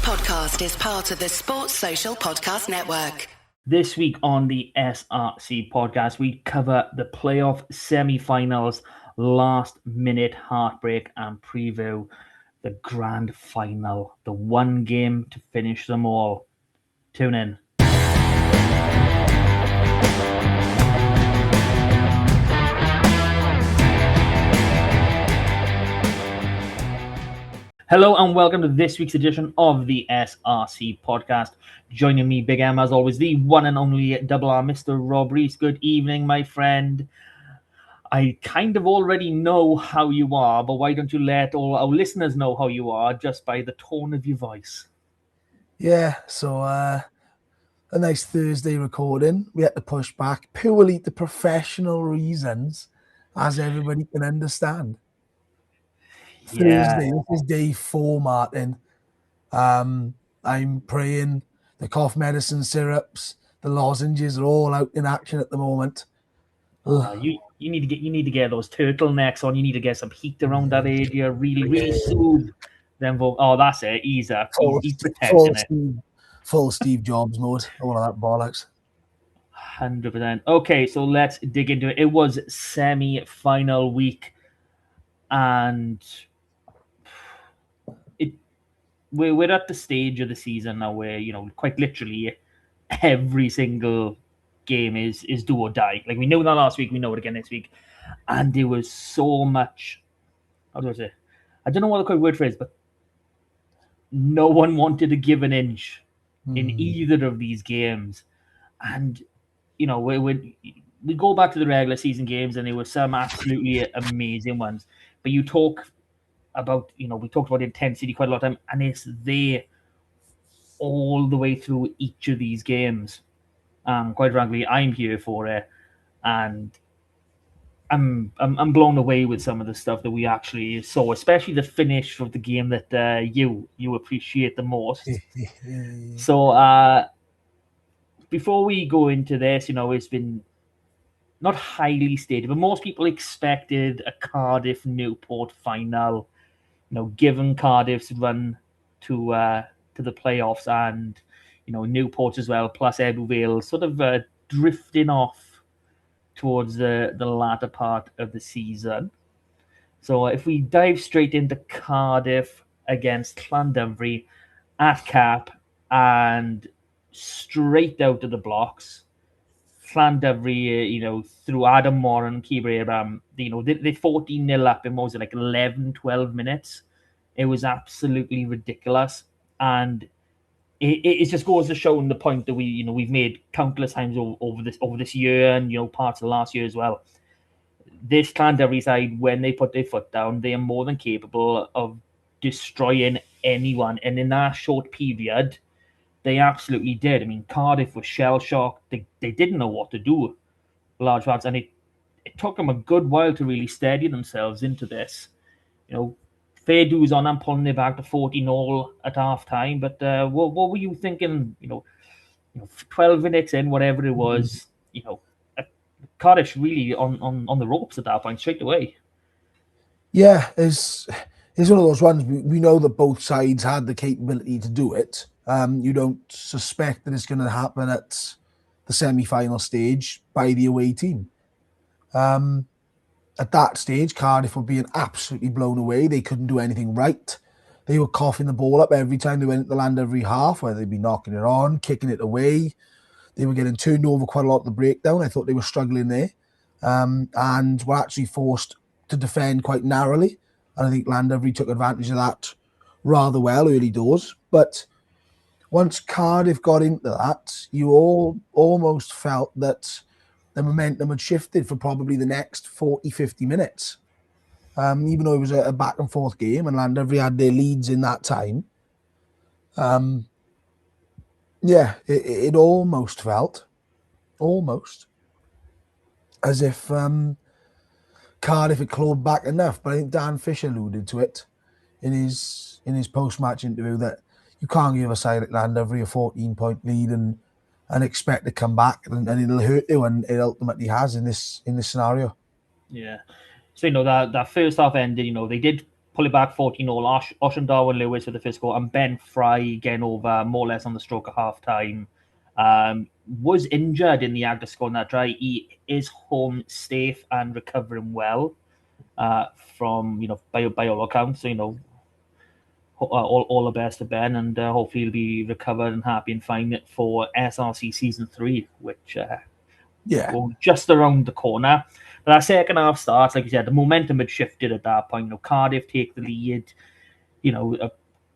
podcast is part of the Sports Social Podcast Network. This week on the SRC podcast, we cover the playoff semi-finals, last-minute heartbreak, and preview the grand final, the one game to finish them all. Tune in. Hello and welcome to this week's edition of the SRC podcast. Joining me, Big M, as always, the one and only Double R, Mr. Rob Reese. Good evening, my friend. I kind of already know how you are, but why don't you let all our listeners know how you are just by the tone of your voice? Yeah, so a nice Thursday recording. We had to push back purely to professional reasons, as everybody can understand. Yeah. Thursday, this is day 4, Martin. I'm praying the cough medicine syrups, the lozenges are all out in action at the moment. You need to get those turtlenecks on. You need to get some heat around that area. Really soothe them. Oh, that's it. He's protecting it. Full Steve Jobs mode. All of that bollocks. 100%. Okay, so let's dig into it. It was semi-final week, and we're at the stage of the season now where, quite literally every single game is do or die. Like, we know that last week, we know it again this week. And there was so much, how do I say? I don't know what the correct word for it is, but no one wanted to give an inch in either of these games. And, we go back to the regular season games, and there were some absolutely amazing ones. But you talk about, we talked about intensity quite a lot of time, and it's there all the way through each of these games. Quite frankly, I'm here for it, and I'm blown away with some of the stuff that we actually saw, especially the finish of the game that you appreciate the most. So before we go into this, it's been not highly stated, but most people expected a Cardiff-Newport final. Given Cardiff's run to the playoffs and Newport as well, plus Ebbw Vale sort of drifting off towards the latter part of the season. So if we dive straight into Cardiff against Llandovery at Cap and straight out of the blocks, Llandovery, through Adam Moore and Keeper Abraham, they 14-0 up in, 11, 12 minutes. It was absolutely ridiculous. And it just goes to show the point that we've made countless times over this year and, parts of last year as well. This Llandovery side, when they put their foot down, they are more than capable of destroying anyone. And in that short period, they absolutely did. I mean, Cardiff was shell-shocked. They didn't know what to do, large parts, and it took them a good while to really steady themselves into this. Fair dues on them, pulling it back to 14-0 at half-time. But what were you thinking, 12 minutes in, whatever it was, Cardiff really on the ropes at that point, straight away. Yeah, it's one of those ones, we know that both sides had the capability to do it. You don't suspect that it's going to happen at the semi-final stage by the away team. At that stage, Cardiff were being absolutely blown away. They couldn't do anything right. They were coughing the ball up every time they went into the Llandovery half, where they'd be knocking it on, kicking it away. They were getting turned over quite a lot at the breakdown. I thought they were struggling there, and were actually forced to defend quite narrowly. And I think Llandovery took advantage of that rather well early doors. But once Cardiff got into that, you all almost felt that the momentum had shifted for probably the next 40, 50 minutes. Even though it was a back and forth game and Llandovery had their leads in that time. It almost felt, as if Cardiff had clawed back enough. But I think Dan Fisher alluded to it in his post-match interview that you can't give a side like Llandovery a 14-point lead and expect to come back, and it'll hurt you, and it ultimately has in this scenario. Yeah. So, that first half ended, they did pull it back 14-0. Ocean Darwin Lewis with the first goal, and Ben Fry getting over more or less on the stroke of half time. Was injured in the act of scoring that try. He is home safe and recovering well from, by all accounts. So, all the best to Ben, and hopefully he'll be recovered and happy and fine for SRC Season 3, which just around the corner. But our second half starts, like you said, the momentum had shifted at that point. Cardiff take the lead,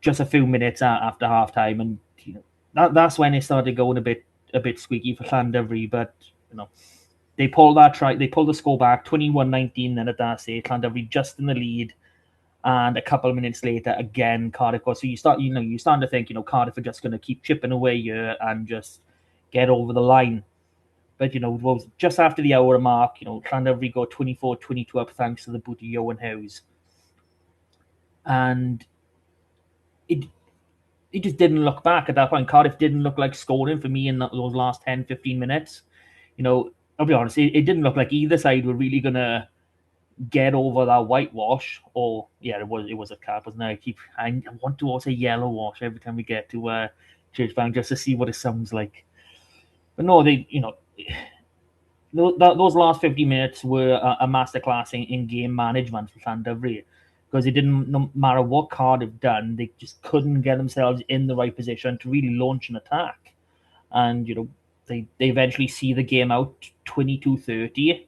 just a few minutes after half time, and that's when it started going a bit squeaky for Llandovery. But they pulled the score back 21-19. Then at that stage, Llandovery just in the lead, and a couple of minutes later, again Cardiff got. So you start to think, Cardiff are just going to keep chipping away here and just get over the line. But, just after the hour mark, Llandovery got 24-22 up thanks to the boot of Johan Hughes. And it just didn't look back at that point. Cardiff didn't look like scoring for me in those last 10, 15 minutes. I'll be honest, it didn't look like either side were really going to get over that whitewash. Or, yeah, it was a cap, wasn't it? I want to also say yellow wash every time we get to Church Bank just to see what it sounds like. But no, those last 50 minutes were a masterclass in game management for Llandovery, because it didn't, no matter what Cardiff done, they just couldn't get themselves in the right position to really launch an attack. And, they eventually see the game out 22-30.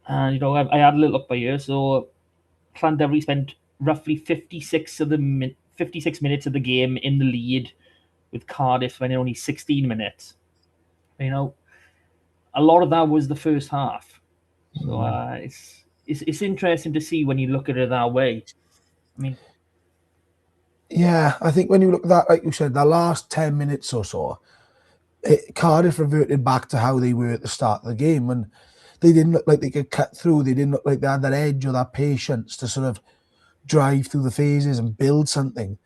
And, I had a little look by here. So Llandovery spent roughly 56 minutes of the game in the lead, with Cardiff spending only 16 minutes. A lot of that was the first half. So it's interesting to see when you look at it that way. Yeah, I think when you look at that, like you said, the last 10 minutes or so, Cardiff reverted back to how they were at the start of the game, and they didn't look like they could cut through. They didn't look like they had that edge or that patience to sort of drive through the phases and build something.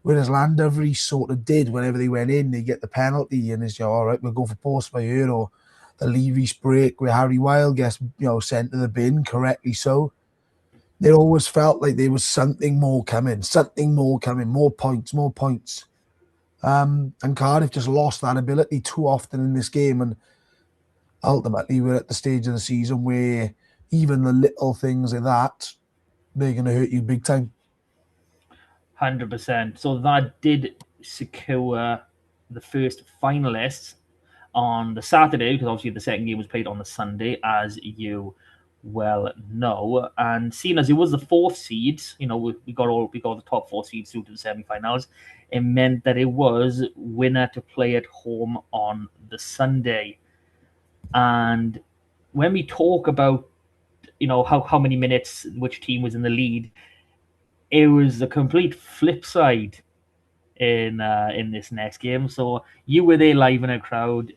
Whereas Llandovery sort of did. Whenever they went in, they get the penalty, and it's, all right, we'll go for post by here, or the Levy's break where Harry Wilde gets, sent to the bin, correctly so. It always felt like there was something more coming, more points. And Cardiff just lost that ability too often in this game, and ultimately we're at the stage of the season where even the little things like that, they're going to hurt you big time. 100%. So that did secure the first finalists on the Saturday, because obviously the second game was played on the Sunday, as you well know. And seeing as it was the fourth seeds, we got the top four seeds through to the semi-finals. It meant that it was winner to play at home on the Sunday. And when we talk about, how many minutes which team was in the lead, it was the complete flip side in this next game. So you were there live in a crowd.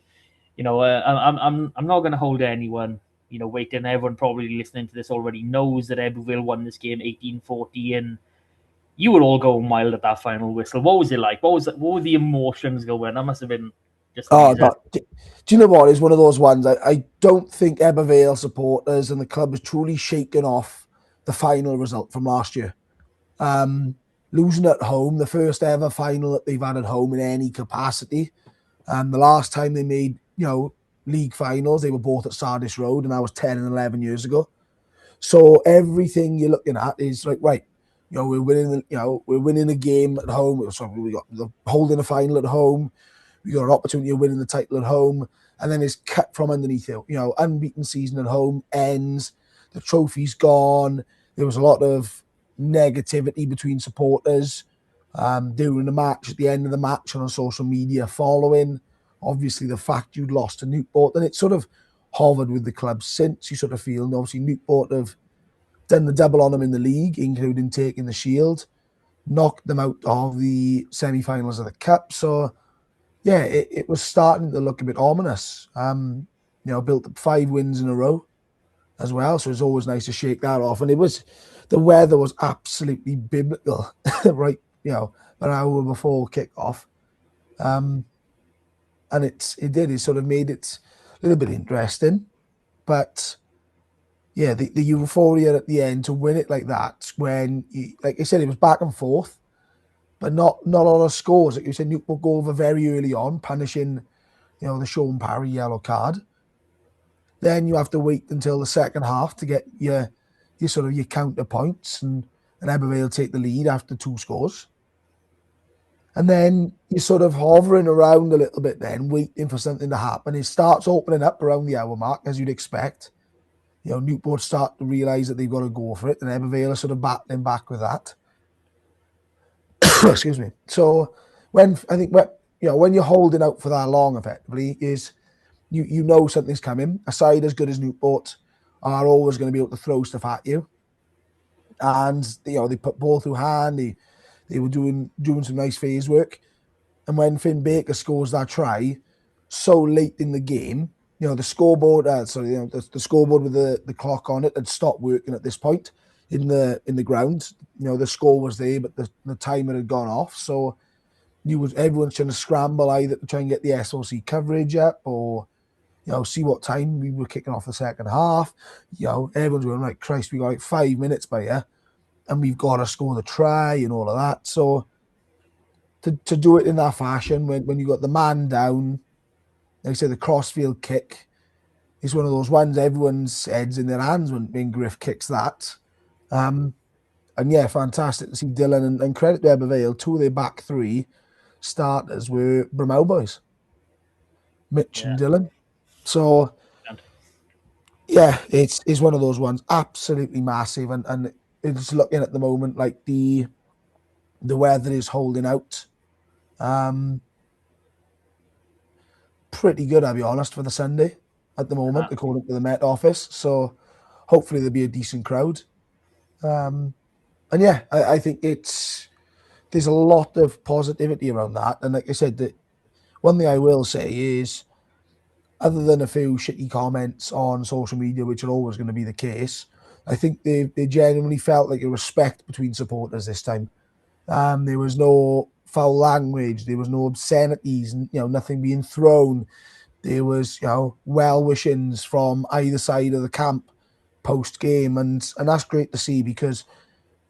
I'm not going to hold anyone waiting. Everyone probably listening to this already knows that Ebbsville won this game 18-40, and you were all going wild at that final whistle. What was it like? What were the emotions going? That must have been just amazing. Do you know what? It's one of those ones. I don't think Ebbsville supporters and the club has truly shaken off the final result from last year. Losing at home, the first ever final that they've had at home in any capacity. The last time they made, league finals, they were both at Sardis Road, and that was 10 and 11 years ago. So everything you're looking at is like, right, we're winning a game at home. So we got holding a final at home. We got an opportunity of winning the title at home, and then it's cut from underneath it. Unbeaten season at home ends. The trophy's gone. There was a lot of negativity between supporters during the match, at the end of the match, and on social media following. Obviously, the fact you'd lost to Newport, and it sort of hovered with the club since. You sort of feel, and obviously Newport have done the double on them in the league, including taking the Shield, knocked them out of the semi-finals of the Cup. So, yeah, it was starting to look a bit ominous. Built up 5 wins in a row as well, so it's always nice to shake that off. And the weather was absolutely biblical, right? An hour before kick-off. And it sort of made it a little bit interesting. But yeah, the euphoria at the end to win it like that, when, like I said, it was back and forth, but not a lot of scores. Like you said, Newport go over very early on, punishing, the Sean Parry yellow card. Then you have to wait until the second half to get your sort of your counter points, and Ebervale take the lead after 2 scores. And then you're sort of hovering around a little bit then, waiting for something to happen. It starts opening up around the hour mark, as you'd expect. Newport start to realise that they've got to go for it, and Ebervale are sort of battling back with that. Excuse me. So when you're holding out for that long, effectively, is you know something's coming. A side as good as Newport are always going to be able to throw stuff at you, and they put ball through hand. They were doing some nice phase work, and when Finn Baker scores that try so late in the game, the scoreboard, the scoreboard with the clock on it had stopped working at this point in the ground. The score was there, but the timer had gone off. So everyone's trying to scramble either to try and get the SRC coverage up, or see what time we were kicking off the second half. Everyone's going, right, Christ, we got like 5 minutes by here, and we've got to score the try and all of that. So to do it in that fashion, when you got the man down, like I say, the crossfield kick is one of those ones everyone's heads in their hands when Griff kicks that. And yeah, fantastic to see Dylan, and credit to Ebervale. 2 of their back 3 starters were Bramall boys, Mitch and Dylan. So yeah, it's one of those ones, absolutely massive, and it's looking at the moment like the weather is holding out. Pretty good, I'll be honest, for the Sunday at the moment, according to the Met Office. So hopefully there'll be a decent crowd. And yeah, I think there's a lot of positivity around that. And like I said, the one thing I will say is, other than a few shitty comments on social media, which are always going to be the case, I think they genuinely felt like a respect between supporters this time. There was no foul language, there was no obscenities, nothing being thrown. There was, well wishings from either side of the camp post game, and that's great to see, because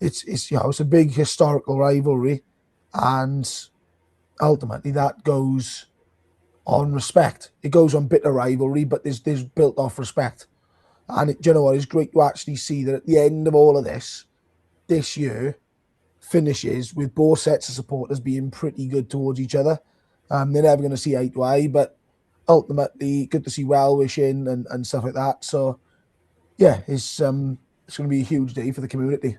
it's a big historical rivalry, and ultimately that goes on respect. It goes on bitter rivalry, but there's built off respect. And do you know what? It's great to actually see that at the end of all of this year finishes with both sets of supporters being pretty good towards each other. They're never going to see eye to eye, but ultimately good to see well wishing and stuff like that. So yeah, it's going to be a huge day for the community.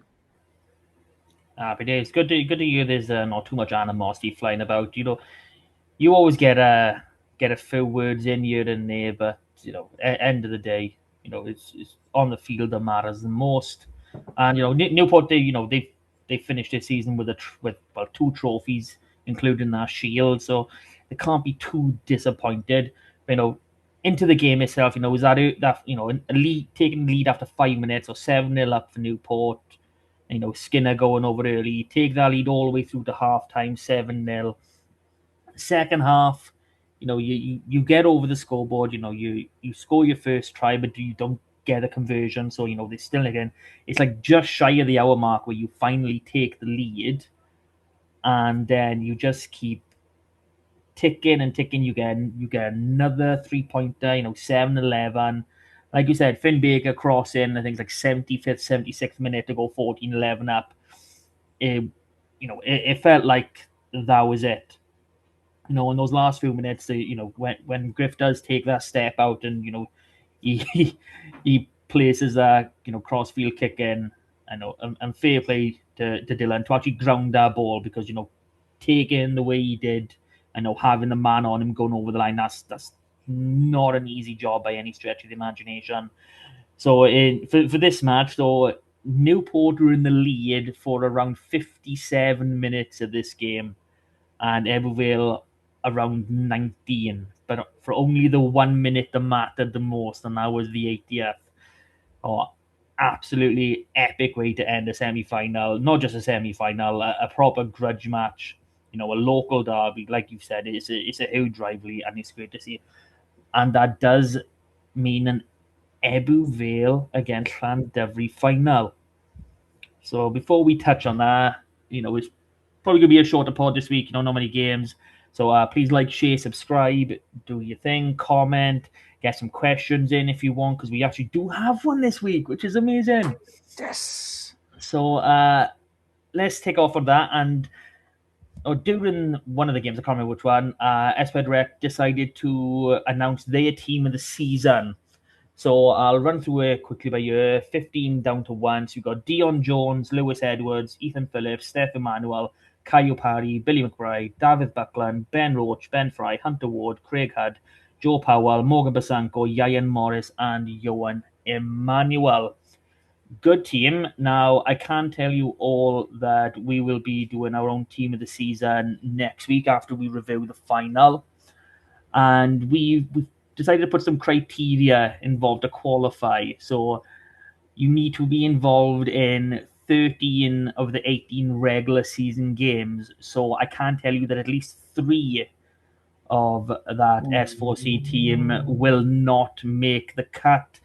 Happy days. Good to hear there's not too much animosity flying about. You always get a few words in here and there, but end of the day, it's on the field that matters the most. And Newport, they finished their season with 2 trophies, including that shield, so they can't be too disappointed. Into the game itself, was that a lead, taking the lead after 5 minutes, or 7-0 up for Newport. Skinner going over early, take that lead all the way through to halftime, 7-0. Second half, you get over the scoreboard. You score your first try, but you don't get a conversion. So they still, again, it's like just shy of the hour mark where you finally take the lead, and then you just keep ticking and ticking. You get another 3-pointer. 7-11. Like you said, Finn Baker crossing, I think it's like 75th, 76th minute to go 14-11 up. It felt like that was it. In those last few minutes, when Griff does take that step out, and he places that crossfield kick in, and fair play to Dylan to actually ground that ball, because taking the way he did, having the man on him going over the line, that's not an easy job by any stretch of the imagination. So for this match, though, Newport were in the lead for around 57 minutes of this game, and Ebervale around 19, but for only the 1 minute that mattered the most, and that was the 80th. Oh, absolutely epic way to end a semi-final. Not just a semi-final, a proper grudge match. A local derby, like you said, it's a huge rivalry, and it's great to see. And that does mean an Ebbw Vale against Llandyfri final. So before we touch on that, it's probably going to be a shorter pod this week. Not many games. So please like, share, subscribe, do your thing, comment, get some questions in if you want, because we actually do have one this week, which is amazing. Yes. So let's take off on that. And during one of the games, I can't remember which one, Esped Rec decided to announce their team of the season. So I'll run through it quickly by year. 15 down to 1. So you've got Dion Jones, Lewis Edwards, Ethan Phillips, Steph Emmanuel, Caio Parry, Billy McBride, David Buckland, Ben Roach, Ben Fry, Hunter Ward, Craig Hudd, Joe Powell, Morgan Basanko, Ian Morris, and Johan Emmanuel. Good team. Now, I can't tell you all that we will be doing our own team of the season next week after we review the final. And we've decided to put some criteria involved to qualify. So you need to be involved in 13 of the 18 regular season games. So I can tell you that at least 3 of that S4C team will not make the cut.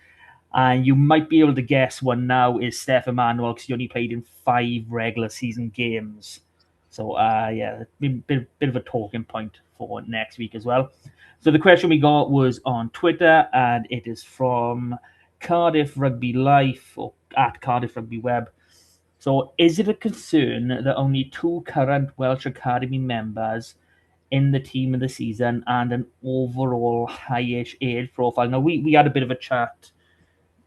And you might be able to guess one now is Steph Emmanuel, because he only played in 5 regular season games. So, bit of a talking point for next week as well. So the question we got was on Twitter, and it is from Cardiff Rugby Life, or at Cardiff Rugby Web. So, is it a concern that only 2 current Welsh Academy members in the team of the season and an overall highish age profile? Now, we had a bit of a chat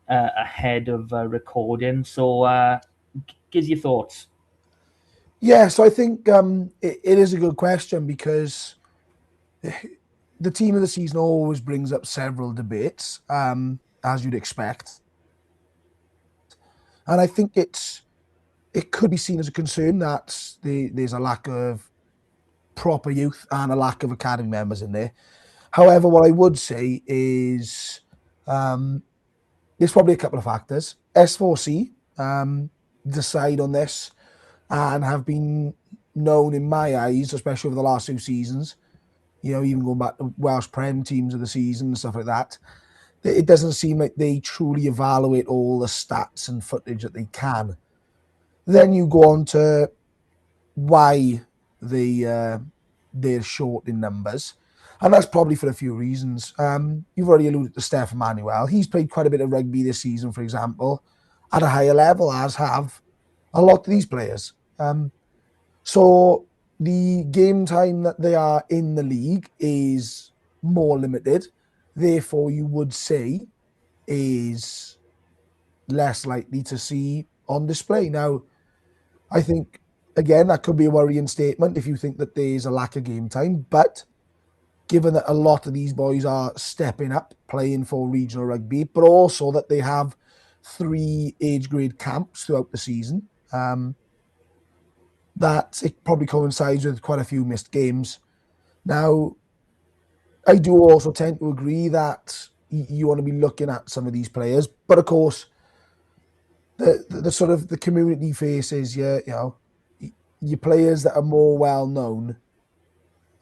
ahead of recording, so give your thoughts. Yeah, so I think it is a good question, because the team of the season always brings up several debates, as you'd expect. And I think it could be seen as a concern that there's a lack of proper youth and a lack of academy members in there. However, what I would say is there's probably a couple of factors. S4C decide on this and have been known in my eyes, especially over the last 2 seasons, even going back to Welsh Prem teams of the season and stuff like that, it doesn't seem like they truly evaluate all the stats and footage that they can. Then you go on to why they're short in numbers. And that's probably for a few reasons. You've already alluded to Steph Emmanuel. He's played quite a bit of rugby this season, for example, at a higher level, as have a lot of these players. So the game time that they are in the league is more limited. Therefore, you would say is less likely to see on display. Now, I think, again, that could be a worrying statement if you think that there's a lack of game time. But given that a lot of these boys are stepping up, playing for regional rugby, but also that they have 3 age grade camps throughout the season, that it probably coincides with quite a few missed games. Now, I do also tend to agree that you want to be looking at some of these players, but of course, the sort of the community faces, your players that are more well known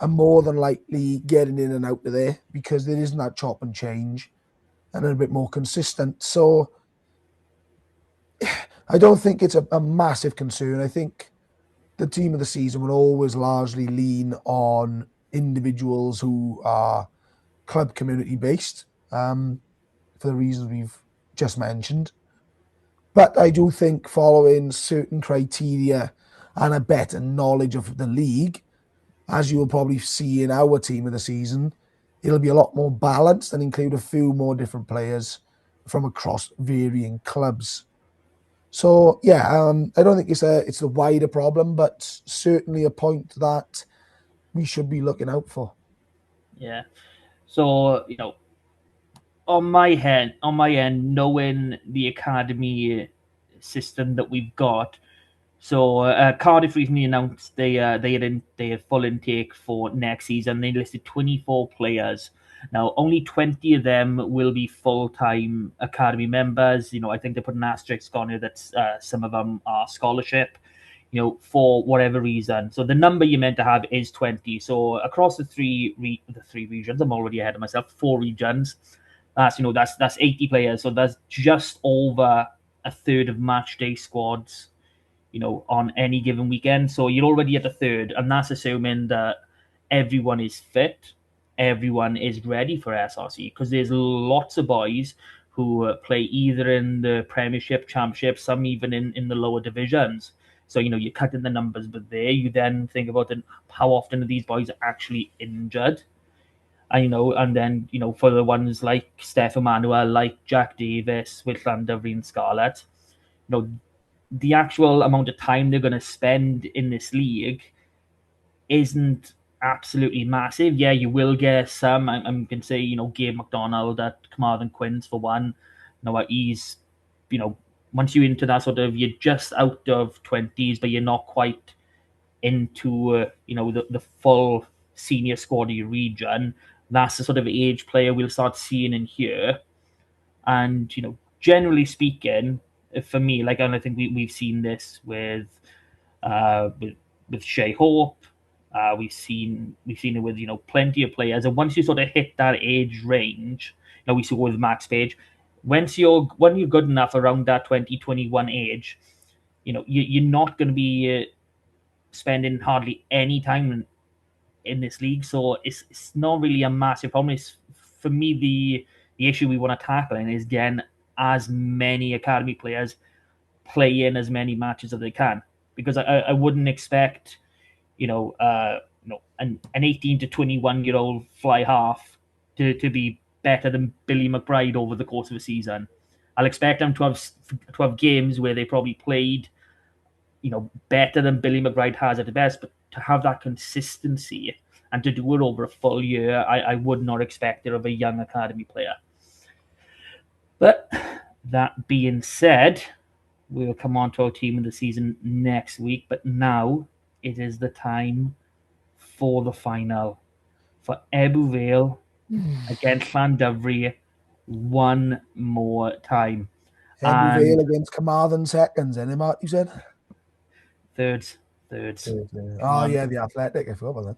are more than likely getting in and out of there, because there isn't that chop and change and a bit more consistent. So I don't think it's a massive concern. I think the team of the season will always largely lean on individuals who are club community based, for the reasons we've just mentioned. But I do think, following certain criteria and a better knowledge of the league, as you will probably see in our team of the season, it'll be a lot more balanced and include a few more different players from across varying clubs. So yeah, I don't think it's a wider problem, but certainly a point that we should be looking out for. Yeah. So on my end, knowing the academy system that we've got. So Cardiff recently announced they had full intake for next season. They listed 24 players. Now, only 20 of them will be full-time academy members. I think they put an asterisk on it that some of them are scholarship, for whatever reason. So the number you're meant to have is 20. So across the three regions, I'm already ahead of myself, 4 regions, That's 80 players, so that's just over a third of match day squads, on any given weekend. So you're already at a third, and that's assuming that everyone is fit, everyone is ready for SRC, because there's lots of boys who play either in the Premiership, Championship, some even in the lower divisions. So, you're cutting the numbers, but there you then think about how often are these boys actually injured. And then, for the ones like Steph Emmanuel, like Jack Davis with Llandovery and Scarlett, the actual amount of time they're going to spend in this league isn't absolutely massive. Yeah, you will get some. I'm going to say, Gabe McDonald at Carmarthen Quins for one. He's, once you're into that sort of, you're just out of 20s, but you're not quite into, the full senior squad of your region. That's the sort of age player we'll start seeing in here. And, generally speaking, for me, and I think we've seen this with Shea Hope. We've seen it with plenty of players, and once you sort of hit that age range, we saw with Max Page. When you're good enough around that 20-21 age, you're not going to be spending hardly any time in this league, so it's not really a massive problem. It's, for me, the issue we want to tackle is getting as many academy players play in as many matches as they can, because I wouldn't expect an 18 to 21 year old fly half to be better than Billy McBride over the course of a season. I'll expect them to have games where they probably played better than Billy McBride has at the best, but to have that consistency and to do it over a full year, I would not expect it of a young academy player. But that being said, we'll come on to our team of the season next week. But now it is the time for the final for Ebbw Vale against Llandovery one more time. Ebbw Vale against Carmarthen seconds, any Mark, you said? Thirds. Oh, yeah, the Athletic, I forgot about that.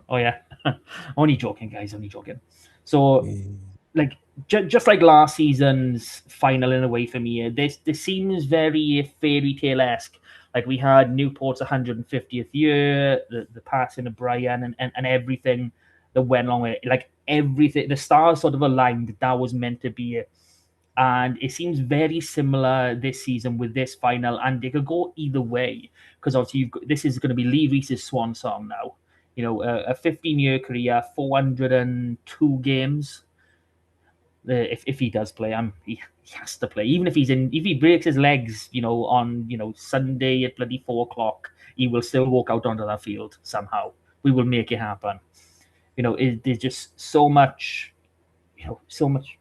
Oh, yeah. Only joking, guys, only joking. So, just like last season's final in a way for me, this seems very fairy tale-esque. Like, we had Newport's 150th year, the passing of Brian, and everything that went along with it. Like, everything, the stars sort of aligned. That was meant to be it. And it seems very similar this season with this final, and they could go either way, because obviously this is going to be Lee Reese's swan song now. A 15-year career, 402 games. If he does play, he has to play. Even if he breaks his legs, on Sunday at bloody 4:00, he will still walk out onto that field somehow. We will make it happen. There's just so much, so much.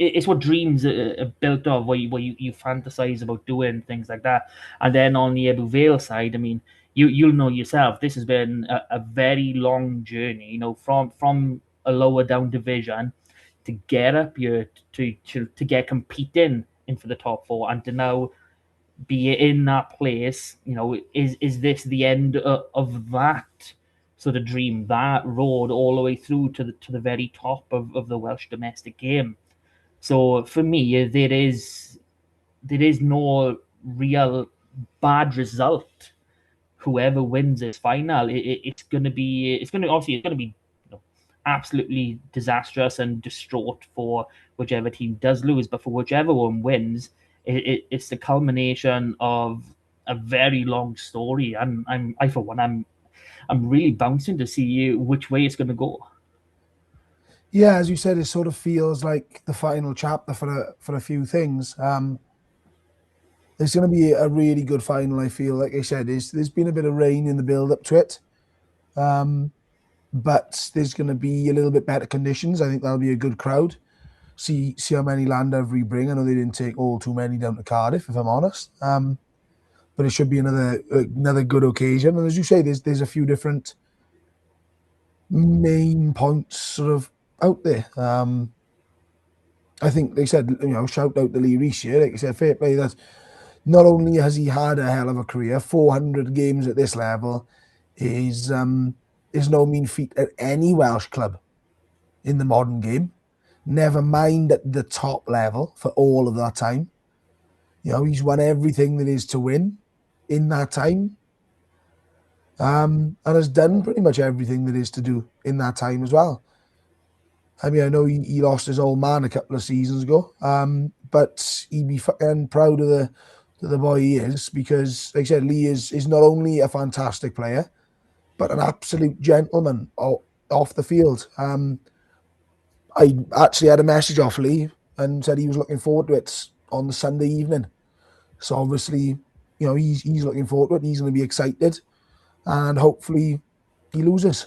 It's what dreams are built of, where you fantasize about doing things like that. And then on the Ebbw Vale side, I mean, you'll know yourself, this has been a very long journey, from a lower down division to get up here to get competing in for the top four, and to now be in that place. Is this the end of that sort of dream, that road all the way through to the very top of the Welsh domestic game? So for me, there is no real bad result. Whoever wins this final, it's going to be absolutely disastrous and distraught for whichever team does lose. But for whichever one wins, it's the culmination of a very long story. And I'm really bouncing to see which way it's going to go. Yeah, as you said, it sort of feels like the final chapter for a few things. There's going to be a really good final, I feel. Like I said, there's been a bit of rain in the build-up to it. But there's going to be a little bit better conditions. I think that'll be a good crowd. See how many Llandovery bring. I know they didn't take all too many down to Cardiff, if I'm honest. But it should be another good occasion. And as you say, there's a few different main points sort of out there. I think they said, shout out to Lee Reese here. Like I said, fair play. That not only has he had a hell of a career, 400 games at this level is no mean feat at any Welsh club in the modern game. never mind at the top level for all of that time. You know, he's won everything there is to win in that time. And has done pretty much everything there is to do in that time as well. I mean, I know he lost his old man a couple of seasons ago, but he'd be fucking proud of the boy he is, because, like I said, Lee is not only a fantastic player, but an absolute gentleman off the field. I actually had a message off Lee and said he was looking forward to it on the Sunday evening. So obviously, you know, he's looking forward to it. He's going to be excited, and hopefully he loses.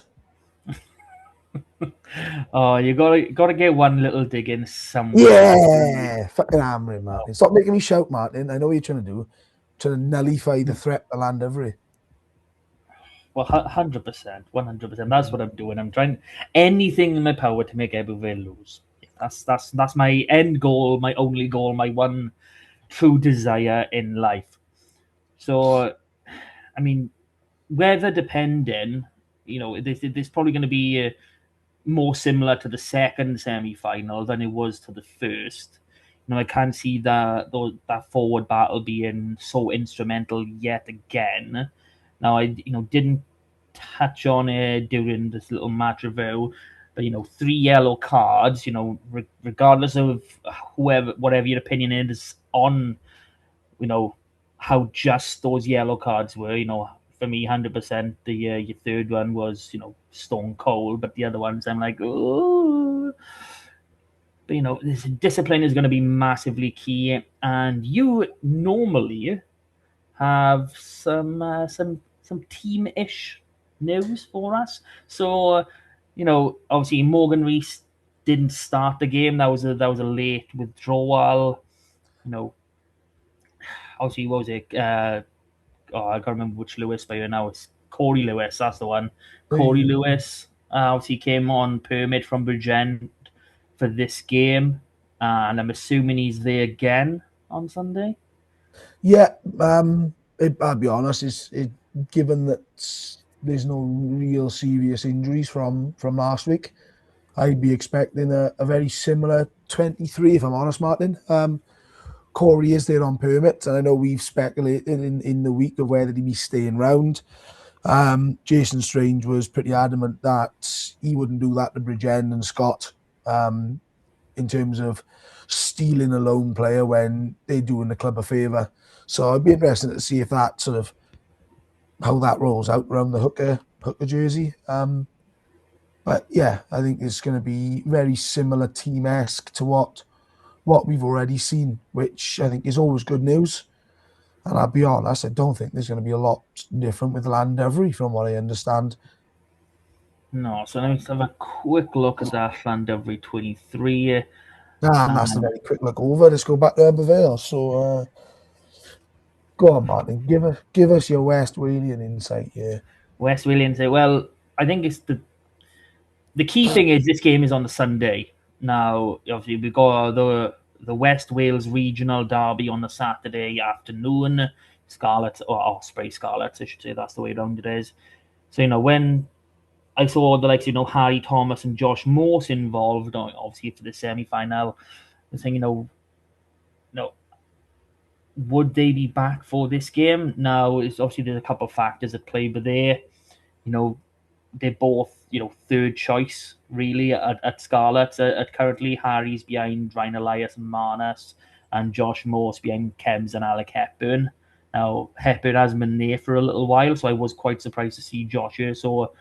Oh, you gotta get one little dig in somewhere. Yeah, fucking hammering, Martin. Stop making me shout, Martin. I know what you're trying to do. Trying to nullify the threat to land every. Well, 100%, 100%. That's what I'm doing. I'm trying anything in my power to make everybody lose. That's my end goal, my only goal, my one true desire in life. So, I mean, weather depending, you know, this probably going to be more similar to the second semi-final than it was to the first. You know, I can't see that forward battle being so instrumental yet again. Now, I didn't touch on it during this little match review, but 3 yellow cards. Regardless of whatever your opinion is on, how just those yellow cards were. For me, 100%, your third one was stone cold, but the other ones I'm like, oh. But this discipline is going to be massively key, and you normally have some team-ish news for us. So, obviously Morgan Rees didn't start the game. That was a late withdrawal. Obviously, what was it? I can't remember which Lewis player now. It's Corey Lewis. That's the one. Corey Lewis obviously came on permit from Bridgend for this game, and I'm assuming he's there again on Sunday. Yeah, I'll be honest. Given that there's no real serious injuries from last week, I'd be expecting a very similar 23. If I'm honest, Martin. Corey is there on permit, and I know we've speculated in the week of whether he'd be staying round. Jason Strange was pretty adamant that he wouldn't do that to Bridgend and Scott, in terms of stealing a lone player when they're doing the club a favour. So I'd be interested to see if that sort of how that rolls out around the hooker jersey. But yeah, I think it's going to be very similar team-esque to what we've already seen, which I think is always good news. And I'll be honest, I don't think there's going to be a lot different with Landevery from what I understand. No, so let's have a quick look at that Landevery 23. That's a very quick look over. Let's go back to Abervale. So go on, Martin. Give us your West Walian insight here. West Walian say, well, I think it's the key thing is this game is on the Sunday. Now, obviously, we got the West Wales regional derby on the Saturday afternoon. Scarlets, or Osprey Scarlets, I should say. That's the way around it is. So, when I saw the likes, Harry Thomas and Josh Morse involved, obviously for the semi-final, I was thinking, would they be back for this game? Now, it's obviously there's a couple of factors at play, but they're both, third choice, really, at Scarlets. At currently, Harry's behind Ryan Elias and Marnus, and Josh Morse behind Kems and Alec Hepburn. Now, Hepburn hasn't been there for a little while, so I was quite surprised to see Josh here. So,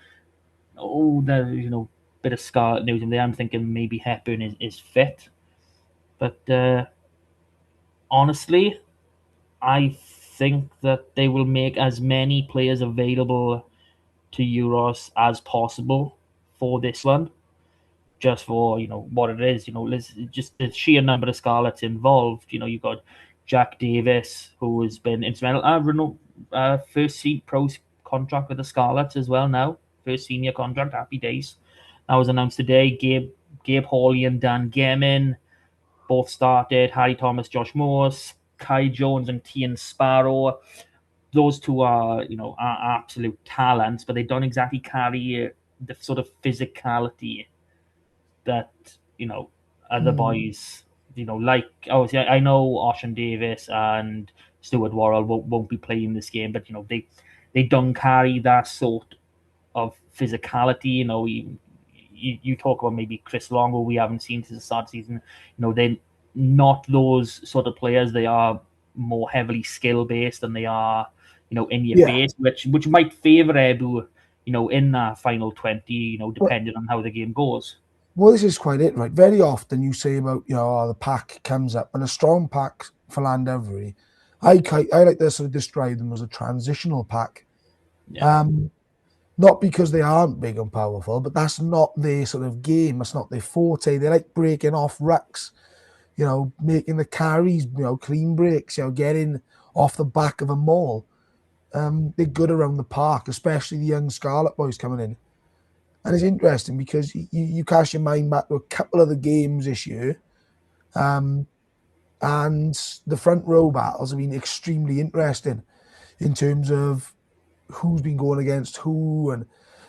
there's, bit of Scarlet news in there. I'm thinking maybe Hepburn is fit. But honestly, I think that they will make as many players available to Euros as possible for this one, just for what it is. Just the sheer number of Scarlets involved. You've got Jack Davis, who has been instrumental. First pro contract with the Scarlets as well now. First senior contract. Happy days. That was announced today. Gabe Hawley and Dan Gemin both started. Harry Thomas, Josh Morse, Kai Jones, and Tian Sparrow. Those two are absolute talents, but they don't exactly carry the sort of physicality that the boys, like obviously I know Ocean Davis and Stuart Worrell won't be playing this game, but they don't carry that sort of physicality. You talk about maybe Chris Long, who we haven't seen since the start of the season. They're not those sort of players. They are more heavily skill based than they are, in your face, which might favour Ebu, in that final 20, depending on how the game goes. Well, this is quite it, right? Very often you say about, the pack comes up, and a strong pack for Llandovery, I like to sort of describe them as a transitional pack. Yeah. Not because they aren't big and powerful, but that's not their sort of game. That's not their forte. They like breaking off rucks, making the carries, clean breaks, getting off the back of a maul. They're good around the park, especially the young Scarlet boys coming in. And it's interesting because you cast your mind back to a couple of the games this year, and the front row battles have been extremely interesting in terms of who's been going against who, and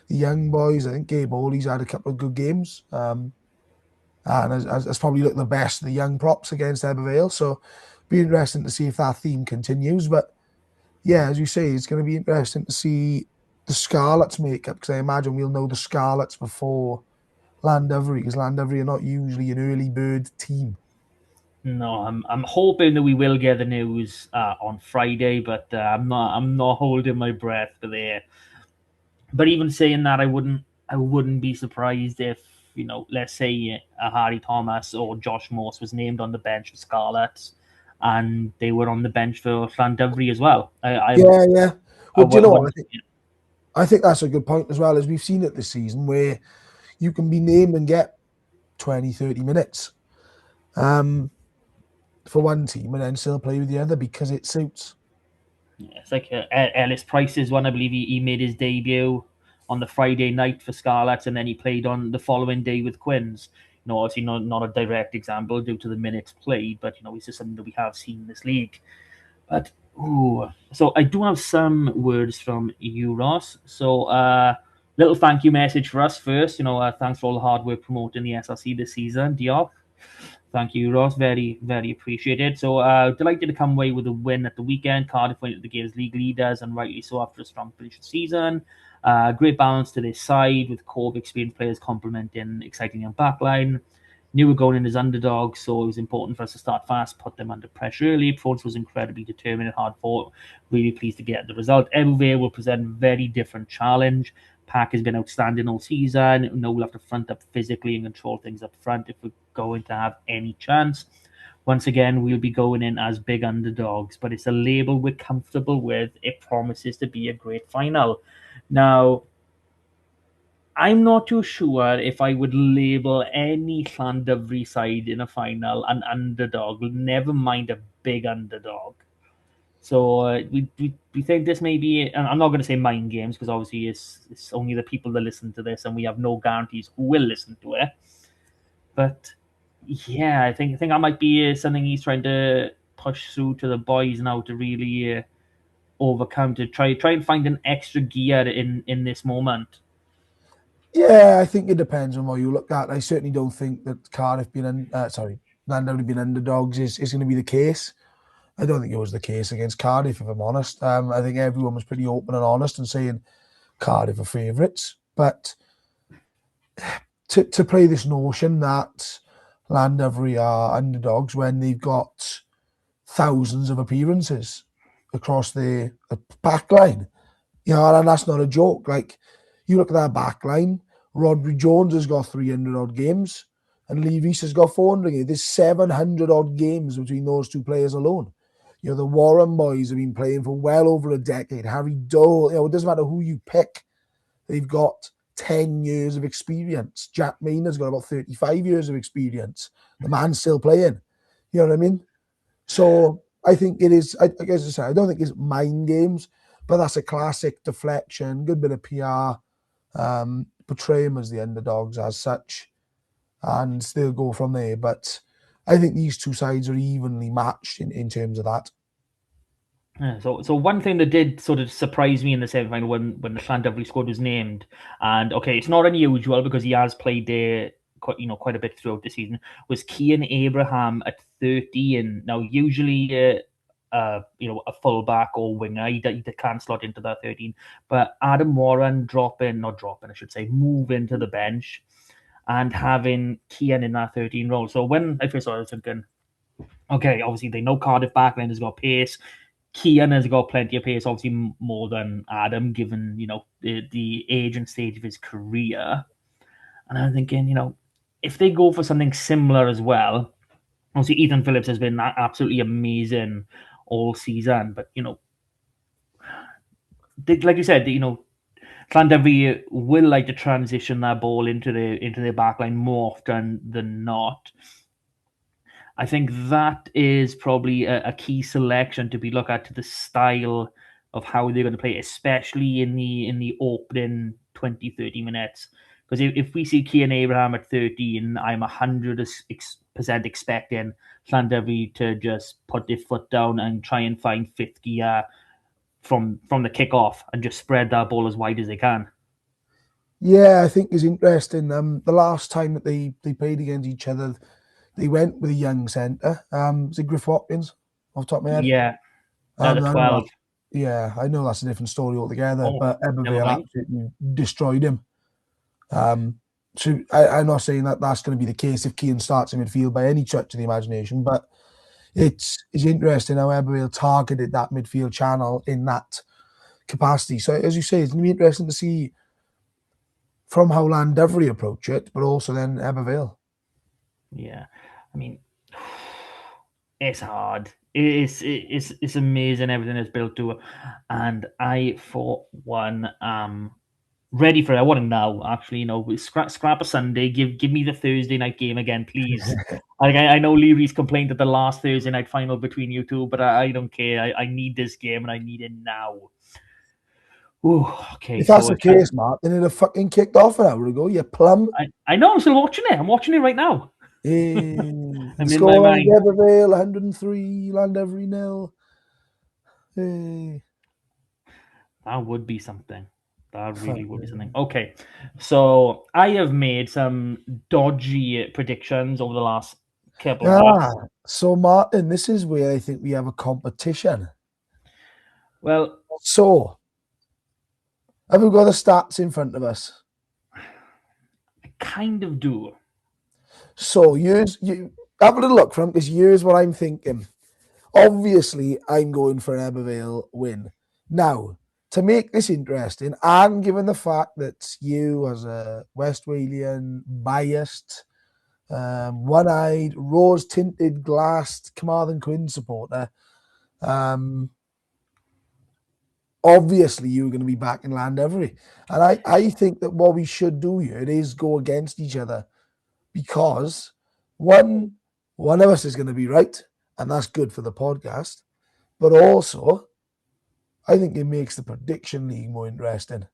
the young boys. I think Gabe Hawley's had a couple of good games, and has probably looked the best of the young props against Ebervale. So be interesting to see if that theme continues. But yeah, as you say, it's going to be interesting to see the Scarlets makeup, because I imagine we'll know the Scarlets before Llandovery, because Llandovery are not usually an early bird team. No, I'm hoping that we will get the news on Friday, but I'm not holding my breath for there. But even saying that, I wouldn't be surprised if, let's say Harry Thomas or Josh Morse was named on the bench for Scarlets, and they were on the bench for Llandovery as well. Yeah. Well, do you know what? I think that's a good point as well, as we've seen it this season, where you can be named and get 20, 30 minutes for one team and then still play with the other because it suits. Yeah, it's like Ellis Price's one. I believe he made his debut on the Friday night for Scarlets, and then he played on the following day with Quins. Obviously not a direct example due to the minutes played, but it's just something that we have seen in this league. But so I do have some words from you, Ross. So little thank you message for us first. Thanks for all the hard work promoting the SRC this season, Diolch. Thank you, Ross. Very, very appreciated. So delighted to come away with a win at the weekend. Cardiff went to the game's league leaders, and rightly so after a strong finish of the season. Great balance to this side, with core of experienced players complementing exciting young backline. Knew we were going in as underdogs, so it was important for us to start fast, put them under pressure early. Performance was incredibly determined and hard fought. Really pleased to get the result. Ebervale will present a very different challenge. Pack has been outstanding all season. We'll have to front up physically and control things up front if we're going to have any chance. Once again, we'll be going in as big underdogs, but it's a label we're comfortable with. It promises to be a great final. Now, I'm not too sure if I would label any Llandovery side in a final an underdog, never mind a big underdog. So we think this may be, and I'm not going to say mind games, because obviously it's only the people that listen to this, and we have no guarantees who will listen to it. But yeah, I think that might be something he's trying to push through to the boys now to really overcome, to try and find an extra gear in this moment. Yeah, I think it depends on what you look at. I certainly don't think that Cardiff being Llandovery being underdogs is going to be the case. I don't think it was the case against Cardiff, if I'm honest. I think everyone was pretty open and honest and saying Cardiff are favourites. But to play this notion that Llandovery are underdogs when they've got thousands of appearances across the back line, and that's not a joke. Like, you look at that back line, Rodri Jones has got 300 odd games and Lee Reese has got 400. There's 700 odd games between those two players alone. The Warren boys have been playing for well over a decade. Harry Dole, it doesn't matter who you pick. They've got 10 years of experience. Jack Maynard's got about 35 years of experience. The man's still playing. You know what I mean? So I think it is, I guess I said, I don't think it's mind games, but that's a classic deflection, good bit of PR, portray them as the underdogs as such, and they'll go from there. But I think these two sides are evenly matched in terms of that. Yeah, so one thing that did sort of surprise me in the semi-final when the Llandovery squad was named, and okay, it's not unusual because he has played there quite a bit throughout the season, was Cian Abraham at 13. Now, usually, a fullback or winger, he can't slot into that 13. But Adam Warren move into the bench and having Cian in that 13 role. So when I first saw it, I was thinking, okay, obviously they know Cardiff backline has got pace. Cian has got plenty of pace, obviously more than Adam, given the age and stage of his career. And I'm thinking, if they go for something similar as well, obviously Ethan Phillips has been absolutely amazing all season, but like you said, Llandovery will like to transition that ball into their backline more often than not. I think that is probably a key selection to be looked at to the style of how they're going to play, especially in the opening 20, 30 minutes. Because if we see Cian Abraham at 13, I'm 100% expecting Llandovery to just put their foot down and try and find fifth gear from the kickoff and just spread that ball as wide as they can. Yeah, I think it's interesting. The last time that they played against each other, they went with a young centre. Was it Griff Watkins off the top of my head? Yeah, at 12. I know that's a different story altogether, but never Ebervale mind. absolutely destroyed him. So I'm not saying that that's going to be the case if Cian starts in midfield by any stretch of the imagination, but it's interesting how Ebervale targeted that midfield channel in that capacity. So as you say, it's going to be interesting to see from how Llandovery approach it, but also then Ebervale. Yeah, I mean, it's hard. It's amazing everything is built to it, and I for one ready for it. I want it now. Actually, scrap a Sunday. Give me the Thursday night game again, please. I know Leary's complained at the last Thursday night final between you two, but I don't care. I need this game and I need it now. Ooh, okay. If that's the case, Mark, then it'd have fucking kicked off an hour ago. You plum. I know. I'm still watching it. I'm watching it right now. The I'm score on Ebervale 103, Llandovery 0. That would be something. That really would be something. Okay, so I have made some dodgy predictions over the last couple of weeks. So Martin, this is where I think we have a competition. Well, so have we got the stats in front of us? I kind of do. So you have a little look from, because here's what I'm thinking. Obviously, I'm going for an Ebervale win. Now, to make this interesting, and given the fact that you, as a West Walian, biased, one-eyed, rose-tinted, glassed Carmarthen Quinn supporter, obviously you're going to be back in Llandovery. And I think that what we should do here is go against each other, because one of us is going to be right, and that's good for the podcast, but also I think it makes the prediction league more interesting.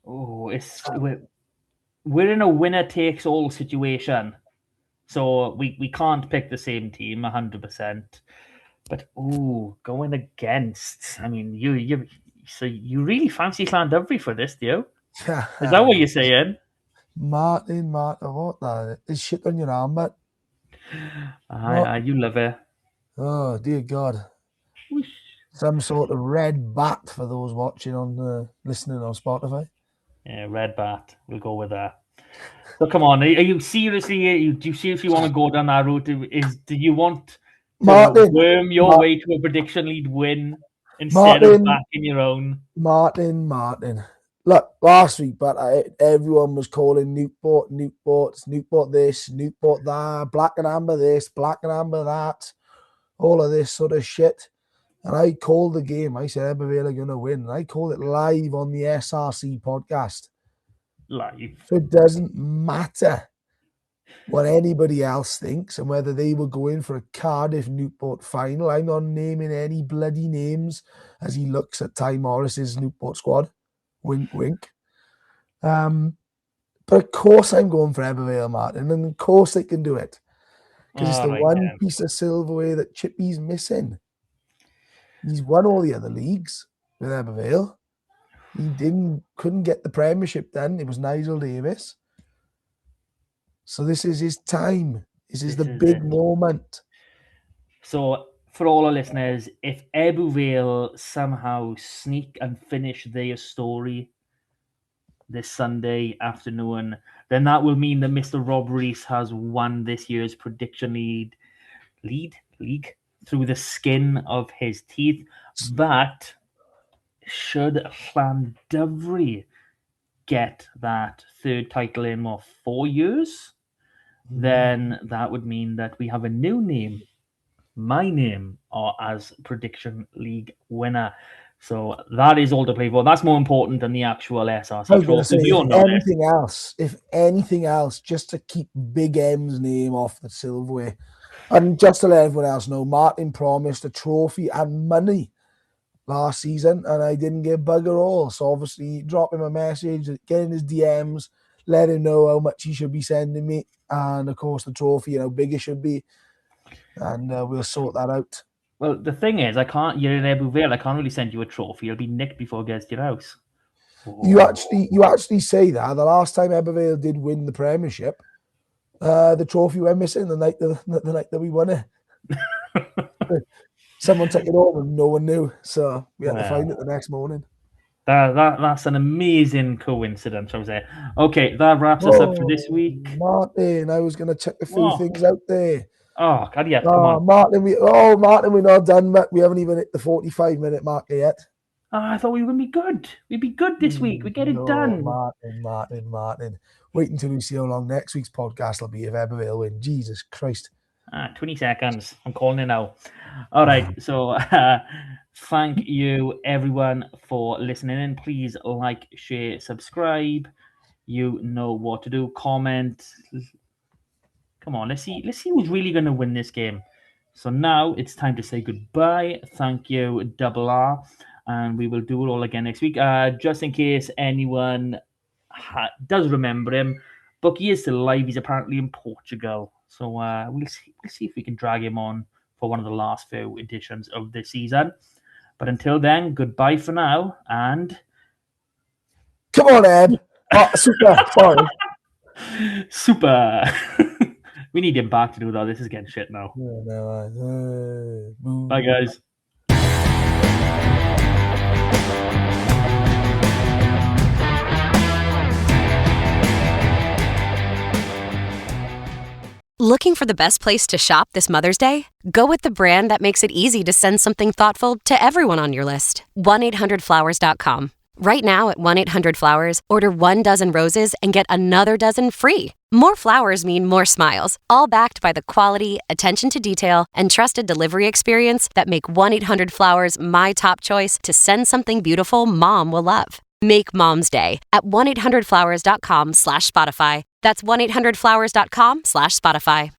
Oh, we're in a winner-takes-all situation, so we can't pick the same team 100%. But going against, I mean, you really fancy Llandovery for this, do you? Is that what you're saying? Martin, what that is shit on your arm, but you love it. Oh dear God. Some sort of red bat for those watching on listening on Spotify. Yeah, red bat. We'll go with that. So come on, are you seriously? Do you seriously want to go down that route? Do you want to worm your way to a prediction lead win instead of backing your own? Martin. Look, last week, but everyone was calling Newport this, Newport that, black and amber this, black and amber that, all of this sort of shit. And I called the game. I said Ebervale are going to win. And I called it live on the SRC podcast. Live. So it doesn't matter what anybody else thinks and whether they were going for a Cardiff-Newport final. I'm not naming any bloody names as he looks at Ty Morris's Newport squad. Wink, wink. But of course I'm going for Ebervale, Martin. And of course they can do it. Because it's the one piece of silverware that Chippy's missing. He's won all the other leagues with Ebervale. He couldn't get the Premiership then. It was Nigel Davis. So this is his time. This is the This is big it. moment. So for all our listeners, if Ebbw Vale somehow sneak and finish their story this Sunday afternoon, then that will mean that Mr. Rob Rees has won this year's prediction league through the skin of his teeth. But should Llandovery get that third title in 4 years, then that would mean that we have a new name, my name, or as prediction league winner. So that is all to play for. That's more important than the actual SRC I was going to trophy. say, We all know if anything else, just to keep Big M's name off the silverware. And just to let everyone else know, Martin promised a trophy and money last season, and I didn't get bugger all. So obviously, drop him a message, get in his DMs, let him know how much he should be sending me, and of course the trophy and how big it should be, and we'll sort that out. Well, the thing is, you're in Ebbw Vale. I can't really send you a trophy. It'll be nicked before it gets to your house. You actually say that. The last time Ebbw Vale did win the Premiership, the trophy went missing the night that we won it. Someone took it home and no one knew, so we had to find it the next morning. That's an amazing coincidence, I would say. Okay, that wraps us up for this week. Martin, I was going to check a few things out there. Oh, God, yeah, come on. Martin, we're not done, but we haven't even hit the 45-minute marker yet. I thought we were going to be good. We'd be good this week. We get it done. Martin. Wait until we see how long next week's podcast will be if Ebbw Vale win. Jesus Christ. 20 seconds. I'm calling it now. All right. So thank you, everyone, for listening in. Please like, share, subscribe. You know what to do. Comment. Come on. Let's see who's really going to win this game. So now it's time to say goodbye. Thank you, Double R. And we will do it all again next week. Just in case anyone does remember him, Bucky is still alive. He's apparently in Portugal. So we'll see if we can drag him on for one of the last few editions of this season. But until then, goodbye for now. And come on, Eb. Oh, super. Sorry. Super. We need him back to do that. This is getting shit now. Bye, guys. Looking for the best place to shop this Mother's Day? Go with the brand that makes it easy to send something thoughtful to everyone on your list. 1-800-Flowers.com. Right now at 1-800-Flowers, order 1 dozen roses and get another dozen free. More flowers mean more smiles, all backed by the quality, attention to detail, and trusted delivery experience that make 1-800-Flowers my top choice to send something beautiful Mom will love. Make Mom's Day at 1-800-Flowers.com/Spotify. That's 1-800-Flowers.com/Spotify.